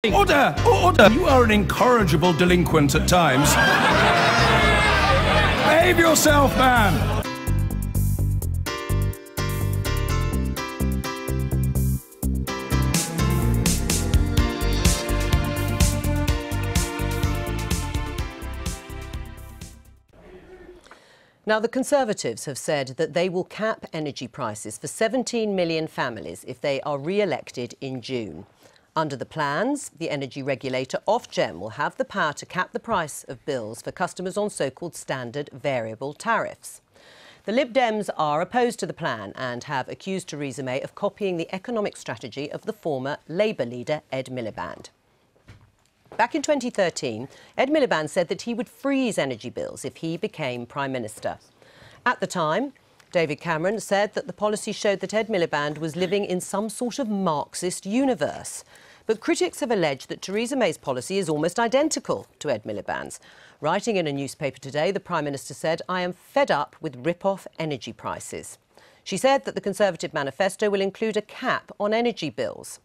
Order! Order! You are an incorrigible delinquent at times. Behave yourself, man! Now, the Conservatives have said that they will cap energy prices for 17 million families if they are re-elected in June. Under the plans, the energy regulator Ofgem will have the power to cap the price of bills for customers on so-called standard variable tariffs. The Lib Dems are opposed to the plan and have accused Theresa May of copying the economic strategy of the former Labour leader Ed Miliband. Back in 2013, Ed Miliband said that he would freeze energy bills if he became Prime Minister. At the time, David Cameron said that the policy showed that Ed Miliband was living in some sort of Marxist universe. But critics have alleged that Theresa May's policy is almost identical to Ed Miliband's. Writing in a newspaper today, the Prime Minister said, "I am fed up with rip-off energy prices." She said that the Conservative manifesto will include a cap on energy bills.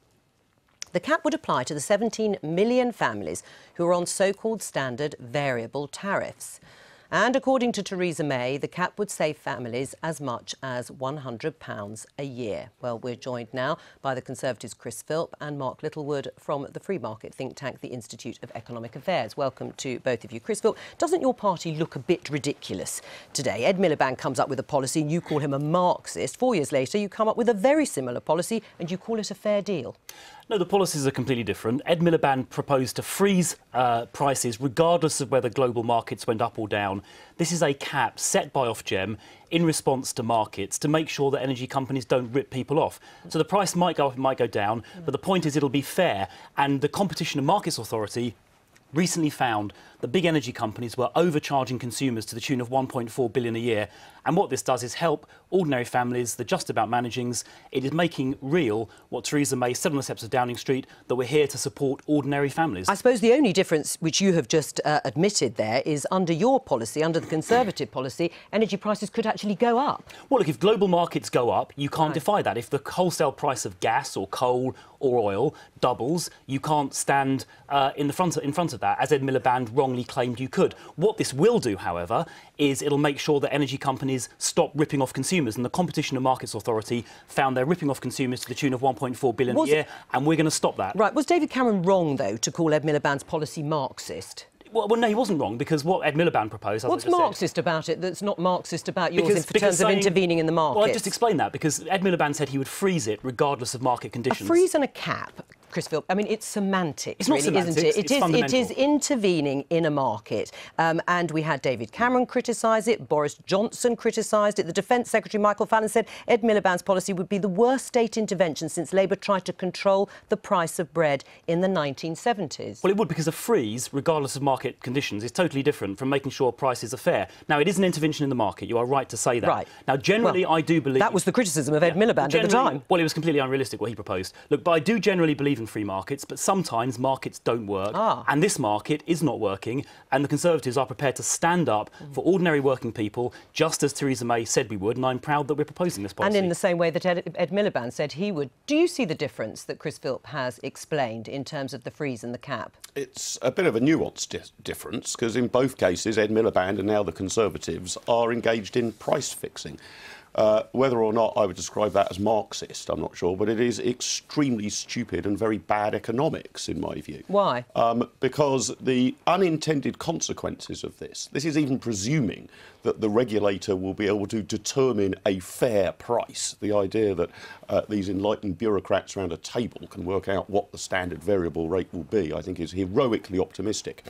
The cap would apply to the 17 million families who are on so-called standard variable tariffs. And according to Theresa May, the cap would save families as much as £100 a year. Well, we're joined now by the Conservatives' Chris Philp and Mark Littlewood from the free market think tank, the Institute of Economic Affairs. Welcome to both of you. Chris Philp, doesn't your party look a bit ridiculous today? Ed Miliband comes up with a policy and you call him a Marxist. 4 years later, you come up with a very similar policy and you call it a fair deal. No, the policies are completely different. Ed Miliband proposed to freeze prices regardless of whether global markets went up or down. This is a cap set by Ofgem in response to markets to make sure that energy companies don't rip people off. So the price might go up, it might go down, but the point is it'll be fair. And the Competition and Markets Authority recently found that big energy companies were overcharging consumers to the tune of £1.4 billion a year. And what this does is help ordinary families, the just about managings. It is making real what Theresa May said on the steps of Downing Street, that we're here to support ordinary families. I suppose the only difference, which you have just admitted there, is under your policy, under the Conservative policy, energy prices could actually go up. Well, look, if global markets go up, you can't defy that. If the wholesale price of gas or coal or oil doubles, you can't stand in front of that, as Ed Miliband wrongly claimed you could. What this will do, however, is it'll make sure that energy companies stop ripping off consumers, and the Competition and Markets Authority found they're ripping off consumers to the tune of £1.4 billion a year, and we're going to stop that. Right. Was David Cameron wrong, though, to call Ed Miliband's policy Marxist? Well, no, he wasn't wrong, because what Ed Miliband proposed... What's Marxist about it that's not Marxist about yours in terms of intervening in the market? Well, I just explained that, because Ed Miliband said he would freeze it regardless of market conditions. A freeze and a cap, Chris Philp, I mean, it's semantics, it's not really, semantics, isn't it? It's fundamental. It is intervening in a market. And we had David Cameron criticise it, Boris Johnson criticised it, the Defence Secretary Michael Fallon said Ed Miliband's policy would be the worst state intervention since Labour tried to control the price of bread in the 1970s. Well, it would, because a freeze, regardless of market conditions, is totally different from making sure prices are fair. Now, it is an intervention in the market, you are right to say that. Right. Now, generally, I do believe... That was the criticism of Ed Miliband at the time. Well, it was completely unrealistic what he proposed. Look, but I do generally believe in free markets, but sometimes markets don't work, and this market is not working, and the Conservatives are prepared to stand up for ordinary working people, just as Theresa May said we would, and I'm proud that we're proposing this policy. And in the same way that Ed Miliband said he would. Do you see the difference that Chris Philp has explained in terms of the freeze and the cap? It's a bit of a nuanced difference, because in both cases, Ed Miliband and now the Conservatives are engaged in price fixing. Whether or not I would describe that as Marxist, I'm not sure, but it is extremely stupid and very bad economics, in my view. Why? Because the unintended consequences of this is even presuming that the regulator will be able to determine a fair price. The idea that these enlightened bureaucrats around a table can work out what the standard variable rate will be, I think is heroically optimistic.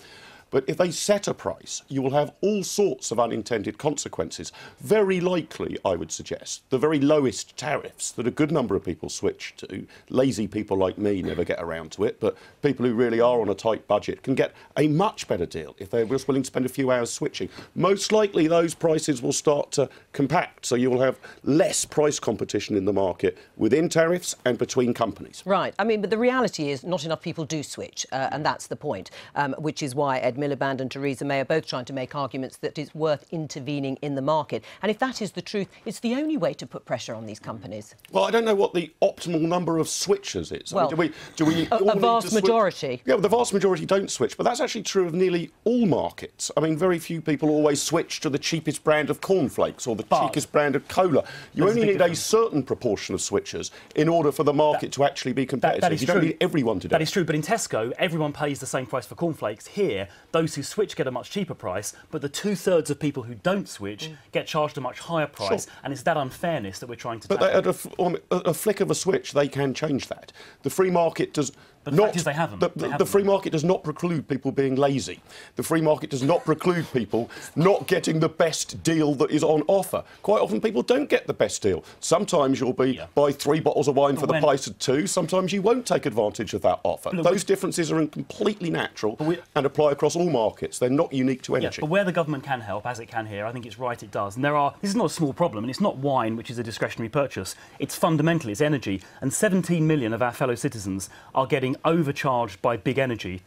But if they set a price, you will have all sorts of unintended consequences. Very likely, I would suggest, the very lowest tariffs that a good number of people switch to, lazy people like me never get around to it, but people who really are on a tight budget can get a much better deal if they're just willing to spend a few hours switching. Most likely, those prices will start to compact, so you will have less price competition in the market within tariffs and between companies. Right. I mean, but the reality is not enough people do switch, and that's the point, which is why Ed Miliband and Theresa May are both trying to make arguments that it's worth intervening in the market. And if that is the truth, it's the only way to put pressure on these companies. Well, I don't know what the optimal number of switchers is. Well, I mean, do we a vast majority. Yeah, well, the vast majority don't switch, but that's actually true of nearly all markets. I mean, very few people always switch to the cheapest brand of cornflakes or the cheapest brand of cola. You only need a certain proportion of switchers in order for the market to actually be competitive. That is you true. don't need everyone to do it. That is true, but in Tesco, everyone pays the same price for cornflakes. Here, those who switch get a much cheaper price, but the 2/3 of people who don't switch get charged a much higher price, and it's that unfairness that we're trying to tackle. But at a flick of a switch, they can change that. The free market does But the not. fact is they haven't. The free market does not preclude people being lazy. The free market does not preclude people not getting the best deal that is on offer. Quite often, people don't get the best deal. Sometimes you'll buy 3 bottles of wine for the price of 2. Sometimes you won't take advantage of that offer. Those differences are completely natural and apply across all markets. They're not unique to energy. But where the government can help, as it can here, I think it's right it does. And this is not a small problem, and it's not wine, which is a discretionary purchase. It's fundamentally, it's energy. And 17 million of our fellow citizens are getting overcharged by big energy.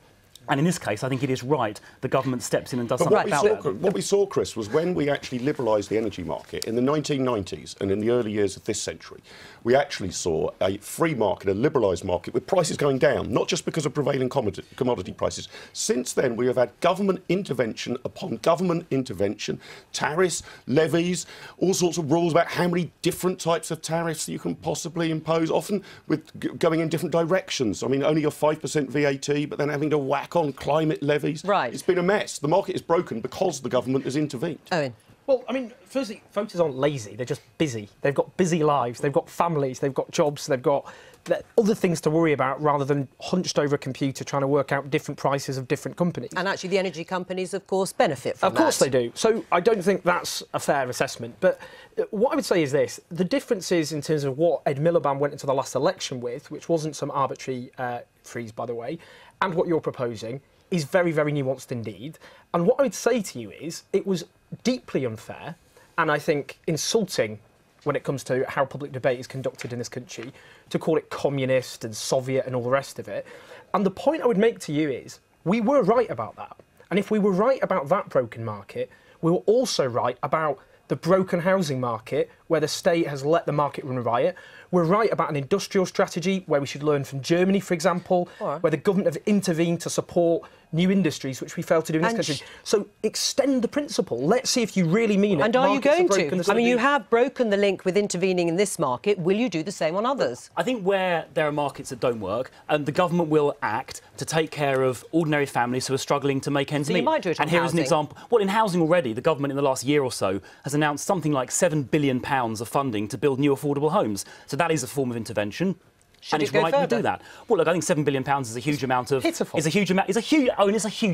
And in this case, I think it is right the government steps in and does something about that. What we saw, Chris, was when we actually liberalised the energy market in the 1990s and in the early years of this century, we actually saw a free market, a liberalised market, with prices going down, not just because of prevailing commodity prices. Since then, we have had government intervention upon government intervention, tariffs, levies, all sorts of rules about how many different types of tariffs you can possibly impose, often with going in different directions. I mean, only a 5% VAT, but then having to whack on climate levies. Right. It's been a mess. The market is broken because the government has intervened. Owen. Well, I mean, firstly, voters aren't lazy. They're just busy. They've got busy lives. They've got families. They've got jobs. They've got other things to worry about rather than hunched over a computer trying to work out different prices of different companies. And actually, the energy companies, of course, benefit from that. Of course they do. So I don't think that's a fair assessment. But what I would say is this. The difference is in terms of what Ed Miliband went into the last election with, which wasn't some arbitrary freeze, by the way, and what you're proposing is very, very nuanced indeed. And what I would say to you is it was deeply unfair and I think insulting when it comes to how public debate is conducted in this country to call it communist and Soviet and all the rest of it. And the point I would make to you is we were right about that. And if we were right about that broken market, we were also right about the broken housing market where the state has let the market run riot. We're right about an industrial strategy where we should learn from Germany, for example, where the government have intervened to support new industries, which we failed to do in this country. So extend the principle. Let's see if you really mean it. And are you going to? I mean, you have broken the link with intervening in this market. Will you do the same on others? I think where there are markets that don't work, the government will act to take care of ordinary families who are struggling to make ends meet. You might do it on and here is an example. Well, in housing already, the government in the last year or so has announced something like £7 billion of funding to build new affordable homes. So that is a form of intervention. Should and it's it go right further? to do that. Well, look, I think £7 billion is a huge amount of. Pitiful. It's a huge amount. It's a huge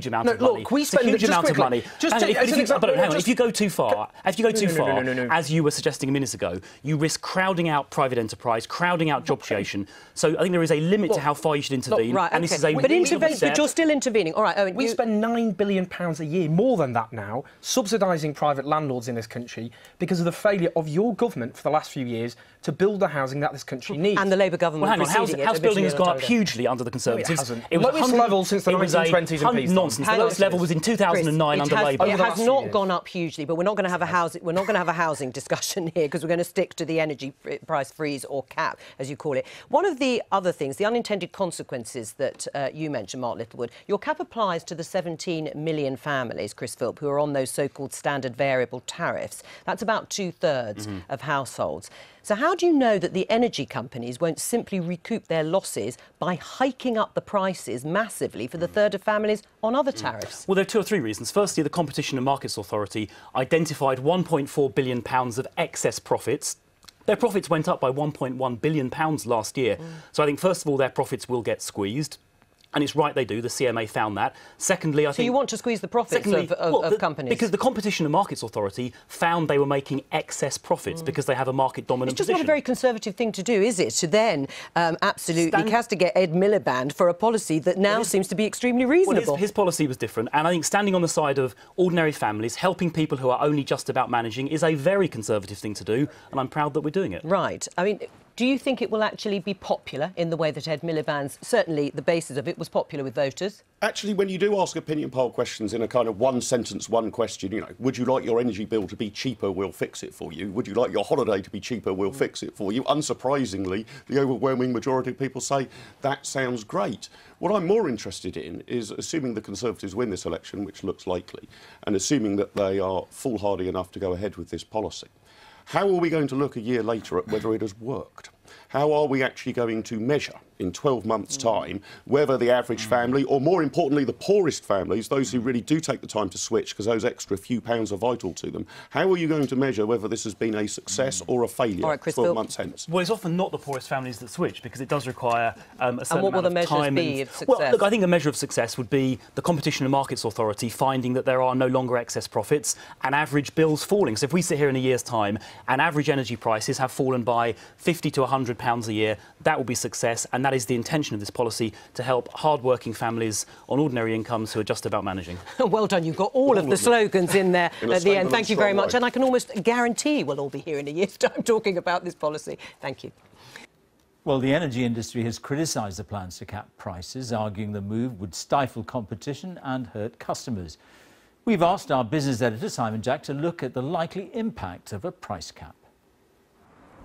amount of money. Look, we it's a spend huge amount of money. If you go too far, as you were suggesting a minute ago, you risk crowding out private enterprise, crowding out job creation. So I think there is a limit to how far you should intervene. Right, and this is a but you're still intervening. All right, Owen. We spend £9 billion a year, more than that now, subsidising private landlords in this country because of the failure of your government for the last few years to build the housing that this country needs. And the Labour government. Well, hang on, house building has gone up hugely under the Conservatives. No, it hasn't. It was lowest level since the 1920s and peace. Nonsense. The lowest level was in 2009 under Labour. It has not gone up hugely, but we're not going to have a housing. We're not going to have a housing discussion here because we're going to stick to the energy price freeze or cap, as you call it. One of the other things, the unintended consequences that you mentioned, Mark Littlewood, your cap applies to the 17 million families, Chris Philp, who are on those so-called standard variable tariffs. That's about 2/3 of households. So how do you know that the energy companies won't simply recoup their losses by hiking up the prices massively for the third of families on other tariffs? Well, there are 2 or 3 reasons. Firstly, the Competition and Markets Authority identified £1.4 billion of excess profits. Their profits went up by £1.1 billion last year. So I think, first of all, their profits will get squeezed. And it's right they do. The CMA found that. Secondly, I think... So you want to squeeze the profits of companies? Because the Competition and Markets Authority found they were making excess profits because they have a market-dominant position. It's just not a very conservative thing to do, is it? To then absolutely castigate Ed Miliband for a policy that now seems to be extremely reasonable. Well, his policy was different. And I think standing on the side of ordinary families, helping people who are only just about managing, is a very conservative thing to do. And I'm proud that we're doing it. Right. I mean, Do you think it will actually be popular in the way that Ed Miliband's, certainly the basis of it, was popular with voters? Actually, when you do ask opinion poll questions in a kind of one sentence, one question, you know, would you like your energy bill to be cheaper? We'll fix it for you. Would you like your holiday to be cheaper? We'll fix it for you. Unsurprisingly, the overwhelming majority of people say that sounds great. What I'm more interested in is, assuming the Conservatives win this election, which looks likely, and assuming that they are foolhardy enough to go ahead with this policy, how are we going to look a year later at whether it has worked? How are we actually going to measure in 12 months' time whether the average family, or more importantly the poorest families, those who really do take the time to switch because those extra few pounds are vital to them, how are you going to measure whether this has been a success or a failure? All right, Chris, 12 months hence? Well, it's often not the poorest families that switch, because it does require a certain And what will the amount of time. measures be of success? Well, look, I think a measure of success would be the Competition and Markets Authority finding that there are no longer excess profits and average bills falling. So if we sit here in a year's time and average energy prices have fallen by £50 to £100 a year, that will be success, and that is the intention of this policy, to help hard-working families on ordinary incomes who are just about managing. Well done, you've got all of the slogans in there at the end. Thank you very much. Way. And I can almost guarantee we'll all be here in a year's time talking about this policy. Thank you. Well, the energy industry has criticised the plans to cap prices, arguing the move would stifle competition and hurt customers. We've asked our business editor, Simon Jack, to look at the likely impact of a price cap.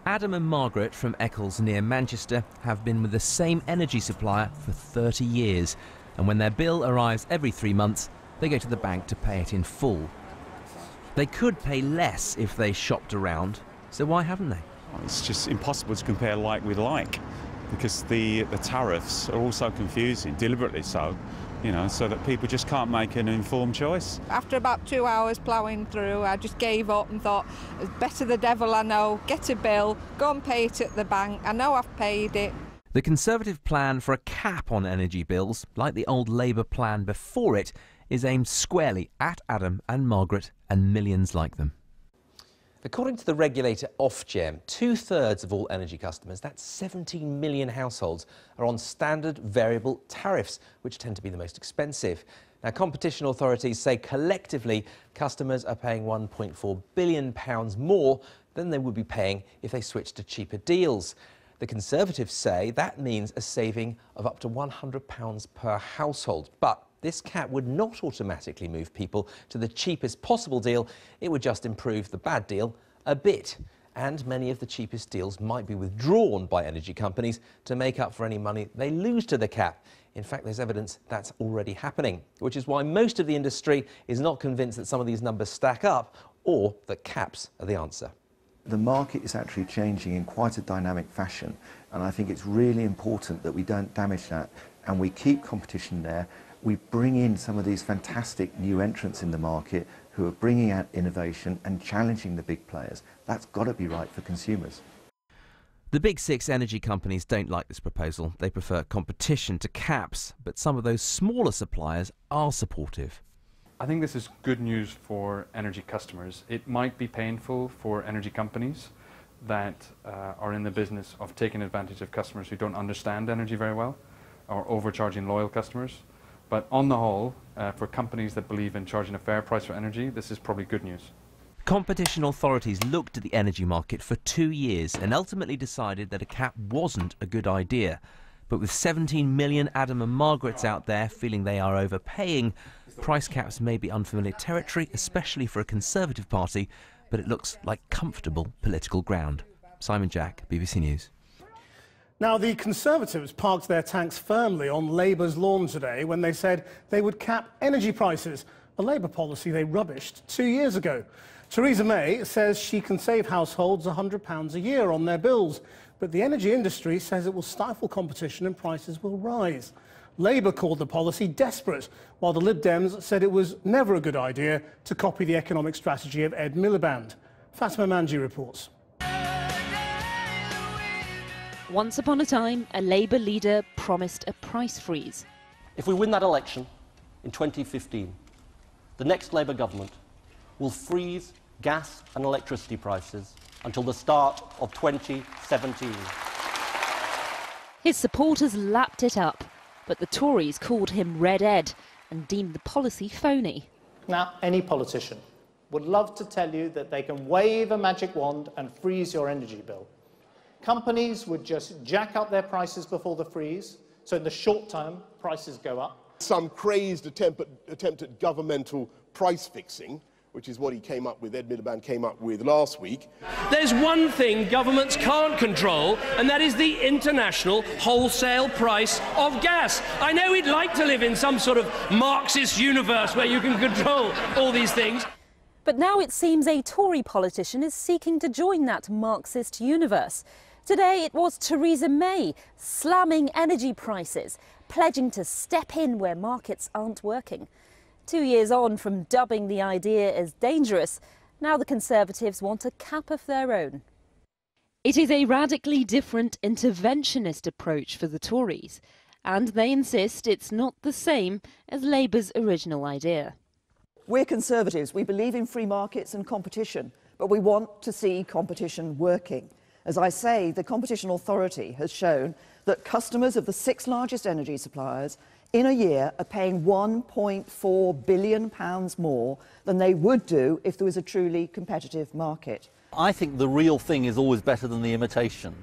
Adam and Margaret from Eccles near Manchester have been with the same energy supplier for 30 years, and when their bill arrives every 3 months, they go to the bank to pay it in full. They could pay less if they shopped around, so why haven't they? It's just impossible to compare like with like, because the tariffs are all so confusing, deliberately so, you know, so that people just can't make an informed choice. After about 2 hours ploughing through, I just gave up and thought, it's better the devil I know, get a bill, go and pay it at the bank, I know I've paid it. The Conservative plan for a cap on energy bills, like the old Labour plan before it, is aimed squarely at Adam and Margaret and millions like them. According to the regulator Ofgem, 2/3 of all energy customers, that's 17 million households, are on standard variable tariffs, which tend to be the most expensive. Now, competition authorities say collectively customers are paying £1.4 billion more than they would be paying if they switched to cheaper deals. The Conservatives say that means a saving of up to £100 per household. But this cap would not automatically move people to the cheapest possible deal. It would just improve the bad deal a bit. And many of the cheapest deals might be withdrawn by energy companies to make up for any money they lose to the cap. In fact, there's evidence that's already happening, which is why most of the industry is not convinced that some of these numbers stack up or that caps are the answer. The market is actually changing in quite a dynamic fashion, and I think it's really important that we don't damage that and we keep competition there. We bring in some of these fantastic new entrants in the market who are bringing out innovation and challenging the big players. That's got to be right for consumers. The big six energy companies don't like this proposal. They prefer competition to caps, but some of those smaller suppliers are supportive. I think this is good news for energy customers. It might be painful for energy companies that are in the business of taking advantage of customers who don't understand energy very well or overcharging loyal customers. But on the whole, for companies that believe in charging a fair price for energy, this is probably good news. Competition authorities looked at the energy market for 2 years and ultimately decided that a cap wasn't a good idea. But with 17 million Adam and Margarets out there feeling they are overpaying, price caps may be unfamiliar territory, especially for a Conservative party, but it looks like comfortable political ground. Simon Jack, BBC News. Now, the Conservatives parked their tanks firmly on Labour's lawn today when they said they would cap energy prices, a Labour policy they rubbished 2 years ago. Theresa May says she can save households £100 a year on their bills, but the energy industry says it will stifle competition and prices will rise. Labour called the policy desperate, while the Lib Dems said it was never a good idea to copy the economic strategy of Ed Miliband. Fatima Manji reports. Once upon a time, a Labour leader promised a price freeze. If we win that election in 2015, the next Labour government will freeze gas and electricity prices until the start of 2017. His supporters lapped it up, but the Tories called him Red Ed and deemed the policy phony. Now, any politician would love to tell you that they can wave a magic wand and freeze your energy bill. companies would just jack up their prices before the freeze, so in the short term, prices go up. Some crazed attempt at governmental price fixing, which is what Ed Miliband came up with last week. There's one thing governments can't control, and that is the international wholesale price of gas. I know we'd like to live in some sort of Marxist universe where you can control all these things. But now it seems a Tory politician is seeking to join that Marxist universe. Today it was Theresa May slamming energy prices, pledging to step in where markets aren't working. 2 years on from dubbing the idea as dangerous, now the Conservatives want a cap of their own. It is a radically different interventionist approach for the Tories, and they insist it's not the same as Labour's original idea. We're Conservatives. We believe in free markets and competition, but we want to see competition working. As I say, the Competition Authority has shown that customers of the 6 largest energy suppliers in a year are paying £1.4 billion more than they would do if there was a truly competitive market. I think the real thing is always better than the imitation.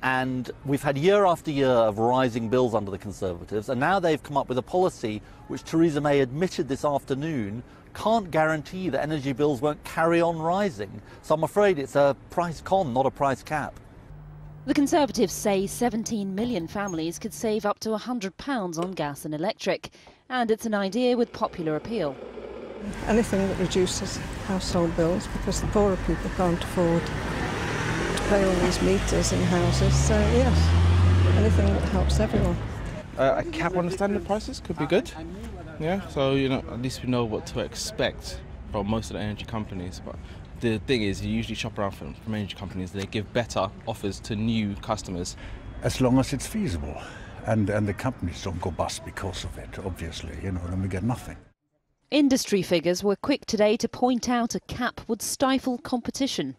And we've had year after year of rising bills under the Conservatives, and now they've come up with a policy which Theresa May admitted this afternoon can't guarantee that energy bills won't carry on rising. So I'm afraid it's a price con, not a price cap. The Conservatives say 17 million families could save up to £100 on gas and electric, and it's an idea with popular appeal. Anything that reduces household bills, because the poorer people can't afford to pay all these meters in houses, so yes, anything that helps everyone. A cap on the standard prices could be good. Yeah, so at least we know what to expect from most of the energy companies. But the thing is, you usually shop around from energy companies. They give better offers to new customers. As long as it's feasible, and the companies don't go bust because of it. Obviously, then we get nothing. Industry figures were quick today to point out a cap would stifle competition.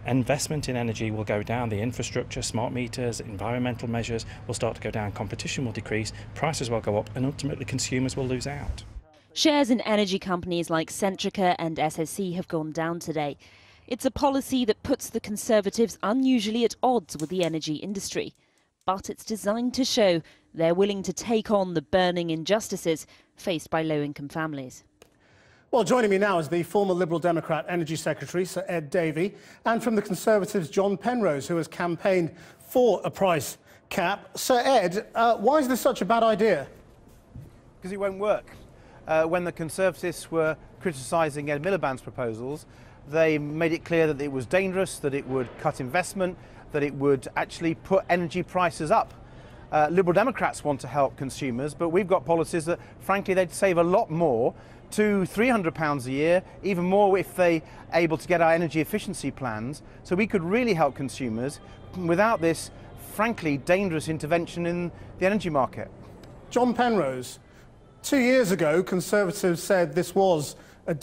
Investment in energy will go down, the infrastructure, smart meters, environmental measures will start to go down, competition will decrease, prices will go up, and ultimately consumers will lose out. Shares in energy companies like Centrica and SSE have gone down today. It's a policy that puts the Conservatives unusually at odds with the energy industry. But it's designed to show they're willing to take on the burning injustices faced by low-income families. Well, joining me now is the former Liberal Democrat Energy Secretary, Sir Ed Davey, and from the Conservatives, John Penrose, who has campaigned for a price cap. Sir Ed, why is this such a bad idea? Because it won't work. When the Conservatives were criticising Ed Miliband's proposals, they made it clear that it was dangerous, that it would cut investment, that it would actually put energy prices up. Liberal Democrats want to help consumers, but we've got policies that, frankly, they'd save a lot more, to £300 a year, even more if they're able to get our energy efficiency plans. So we could really help consumers without this, frankly, dangerous intervention in the energy market. John Penrose, 2 years ago, Conservatives said this was,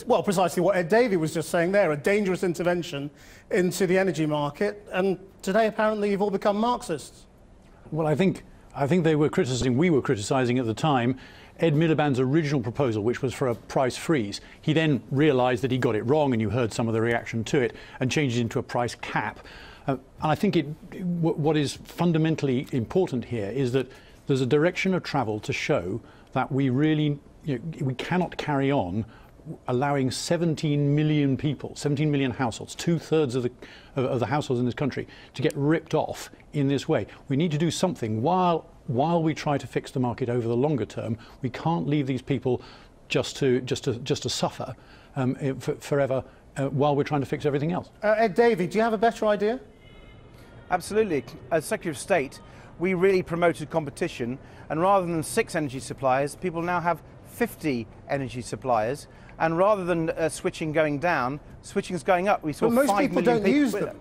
well, precisely what Ed Davey was just saying there, a dangerous intervention into the energy market, and today apparently you've all become Marxists. Well, I think we were criticising at the time Ed Miliband's original proposal, which was for a price freeze. He then realised that he got it wrong, and you heard some of the reaction to it, and changed it into a price cap. And I think what is fundamentally important here is that there's a direction of travel to show that we really, we cannot carry on allowing 17 million people, 17 million households, 2/3 of the households in this country, to get ripped off in this way. We need to do something while we try to fix the market over the longer term. We can't leave these people just to suffer forever while we're trying to fix everything else. Ed Davey, do you have a better idea? Absolutely. As Secretary of State, we really promoted competition, and rather than 6 energy suppliers, people now have 50 energy suppliers, and rather than switching going down, switching is going up. We saw most 5 people million don't use them.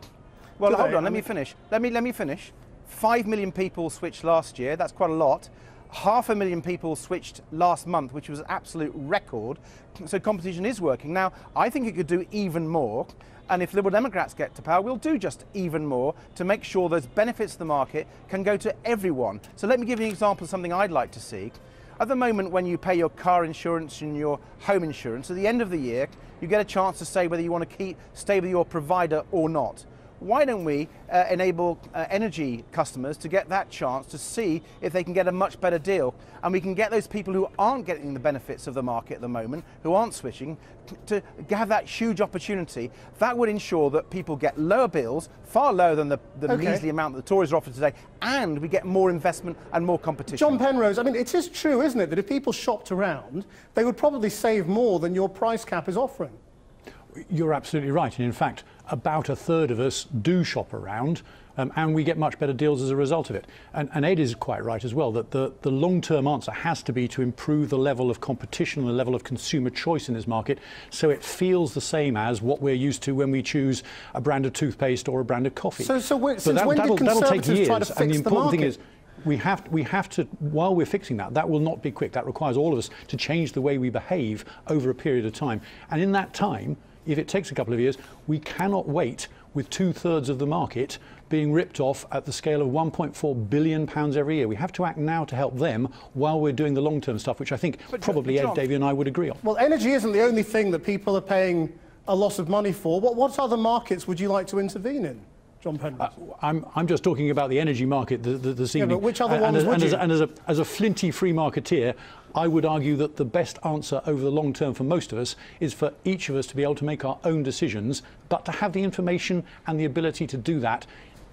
Well, hold on, let me finish. Let me finish. 5 million people switched last year. That's quite a lot. 500,000 people switched last month, which was an absolute record. So competition is working. Now, I think it could do even more. And if Liberal Democrats get to power, we'll do just even more to make sure those benefits of the market can go to everyone. So let me give you an example of something I'd like to see. At the moment, when you pay your car insurance and your home insurance, at the end of the year, you get a chance to say whether you want to stay with your provider or not. why don't we enable energy customers to get that chance to see if they can get a much better deal, and we can get those people who aren't getting the benefits of the market at the moment, who aren't switching, to have that huge opportunity. That would ensure that people get lower bills, far lower than the measly amount that the Tories are offering today, and we get more investment and more competition. John Penrose, I mean, it is true, isn't it, that if people shopped around, they would probably save more than your price cap is offering? You're absolutely right. And in fact, about a third of us do shop around, and we get much better deals as a result of it. And Ed is quite right as well, that the long-term answer has to be to improve the level of competition and the level of consumer choice in this market, so it feels the same as what we're used to when we choose a brand of toothpaste or a brand of coffee. Since when did Conservatives try to fix the market? And the important thing is, we have to, while we're fixing that, that will not be quick. That requires all of us to change the way we behave over a period of time. And in that time, if it takes a couple of years, we cannot wait with 2/3 of the market being ripped off at the scale of £1.4 billion every year. We have to act now to help them while we're doing the long-term stuff, which I think probably Ed, Davey and I would agree on. Well, energy isn't the only thing that people are paying a lot of money for. What other markets would you like to intervene in, John Penrose? I'm just talking about the energy market this evening. But which other ones would you? And as a flinty free marketeer, I would argue that the best answer over the long term for most of us is for each of us to be able to make our own decisions, but to have the information and the ability to do that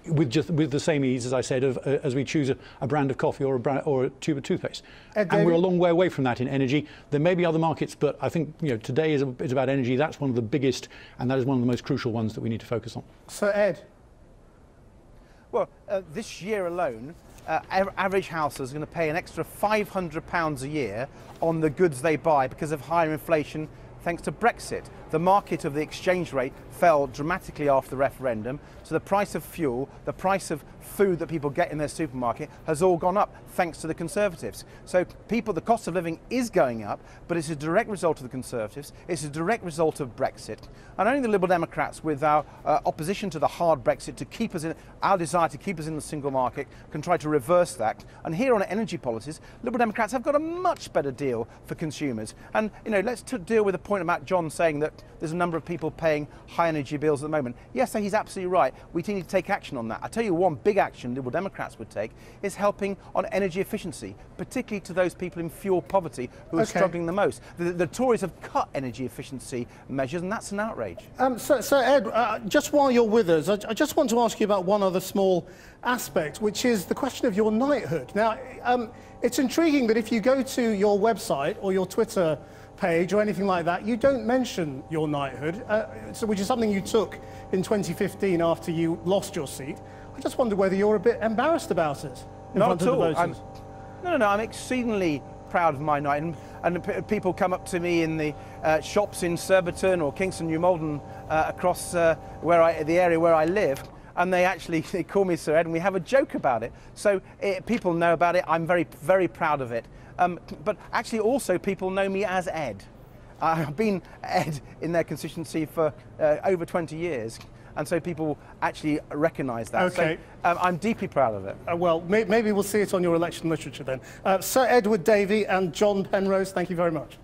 with the same ease, as I said, as we choose a brand of coffee or a tube of toothpaste. And we're a long way away from that in energy. There may be other markets, but I think today is about energy. That's one of the biggest, and that is one of the most crucial ones that we need to focus on. So, Ed? Well, this year alone, average households are going to pay an extra £500 a year on the goods they buy because of higher inflation thanks to Brexit. The market of the exchange rate fell dramatically after the referendum, so the price of fuel, the price of food that people get in their supermarket has all gone up thanks to the Conservatives. So the cost of living is going up, but it's a direct result of the Conservatives, it's a direct result of Brexit. And only the Liberal Democrats, with our opposition to the hard Brexit, to keep us in, our desire to keep us in the single market, can try to reverse that. And here on energy policies, Liberal Democrats have got a much better deal for consumers. And let's deal with the point about John saying that there's a number of people paying high energy bills at the moment. Yes, he's absolutely right. We need to take action on that. I tell you, one big action Liberal Democrats would take is helping on energy efficiency, particularly to those people in fuel poverty who are struggling the most. The Tories have cut energy efficiency measures, and that's an outrage. So Ed, just while you're with us, I just want to ask you about one other small aspect, which is the question of your knighthood. Now, it's intriguing that if you go to your website or your Twitter page or anything like that, you don't mention your knighthood, which is something you took in 2015 after you lost your seat. I just wonder whether you're a bit embarrassed about it in front of the voters. No, I'm exceedingly proud of my knighthood, and people come up to me in the shops in Surbiton or Kingston New Malden across the area where I live, and they call me Sir Ed, and we have a joke about it. So people know about it. I'm very, very proud of it. But actually also people know me as Ed. I've been Ed in their constituency for over 20 years. And so people actually recognise that. Okay. So I'm deeply proud of it. Well, maybe we'll see it on your election literature then. Sir Edward Davey and John Penrose, thank you very much.